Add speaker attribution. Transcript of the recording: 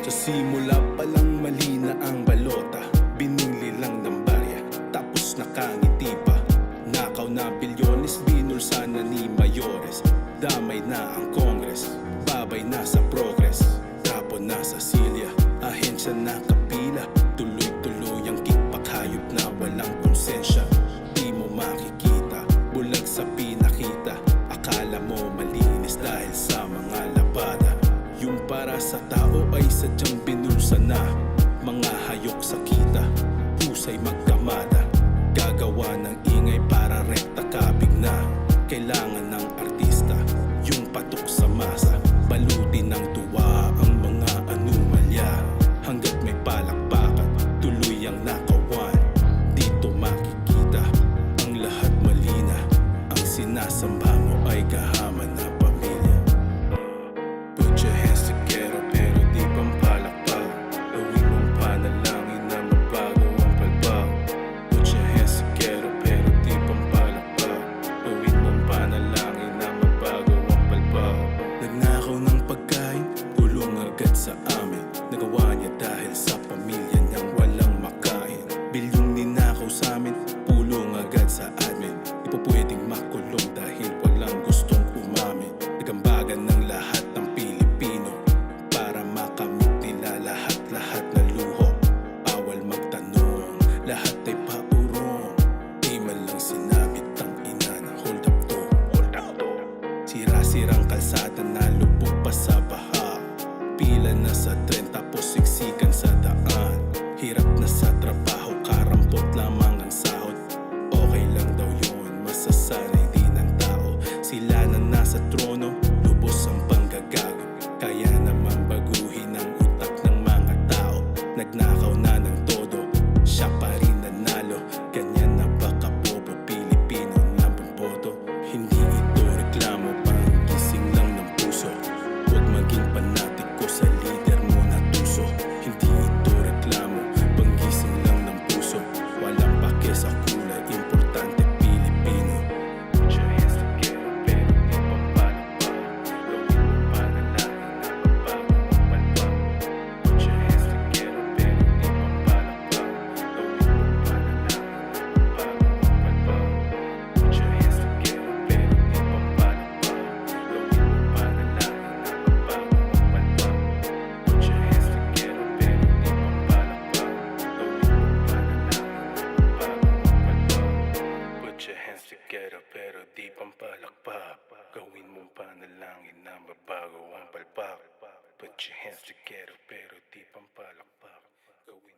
Speaker 1: Sa simula palang mali na ang balota, binili lang ng barya, tapos nakangiti pa. Nakaw na bilyones, binulsa na ni Mayores. Damay na ang Kongres, babay na sa progress. Trapo na sa silya, ahensya na kapila. Tuloy-tuloy ang kickback, hayop na walang konsensya. Di mo makikita, bulag sa pinakita. Akala mo malinis dahil sa mga labada. Yung para sa tao ay sadyang binulsa na. Mga hayok sa kita, husay magkamada. Gagawa ng ingay para rekta kabig na. Kailangan ng artista, yung patok sa masa. Balutin ng tuwa ang mga anomalya. Hanggat may palakpakan, tuloy ang nakawan. Dito makikita, ang lahat malina. Ang sinasamba mo ay kahaman na pamilya. Put your hands together pero di pampalakpak. Gawin mong panalangin na mabago ang palpak. Put your hands together pero di pampalakpak. Gawin mong panalangin na mabago ang palpak. Nagnakaw ng pagkain, gulong agad sa amin. Nagawa niya dahil sa pamilya niyang walang makain. Bilyong ninakaw sa amin, pulong agad sa admin. Di pa pwedeng makulong dahil walang gustong umamin. Nagambagan ng lahat ng Pilipino para makamit nila lahat-lahat na luho. Bawal magtanong, lahat ay paurong. Di man lang sinabit ang ina ng hold up to. Sira-sirang kalsada na lubog pa sa baha. Pila na sa tren tapos siksikan sa daan. Hirap na sa trabaho, karampot lamang ang sahod. Okay lang daw yun, masasanay din ang tao. Sila na nasa trono, lubos ang panggagago. Kaya naman baguhin ang utak ng mga tao. Nagnakaw na ng todo, siya pa rin nanalo. Ganyan na baka bobo, Pilipino na boboto. Hindi ito reklamo, panggising lang ng puso. Huwag maging panatiko sa lider mo na tuso. Hindi ito reklamo, panggising lang ng puso. Walang pake sa kulay, importante Pilipino. Put your hands together pero di pampalakpak. Gawin mo panalangin na mabago ang palpak. Put your hands together pero di pampalakpak. Gawin mo panalangin na mabago ang palpak. Put your hands together pero di pampalakpak. Gawin mo panalangin na mabago ang palpak. Put your hands together pero di pampalakpak. Gawin mo panalangin na mabago ang palpak. Put your hands together pero di pampalakpak. Gawin mong panalangin na mabago ang palpak. Put your hands together pero di pampalakpak. Gawin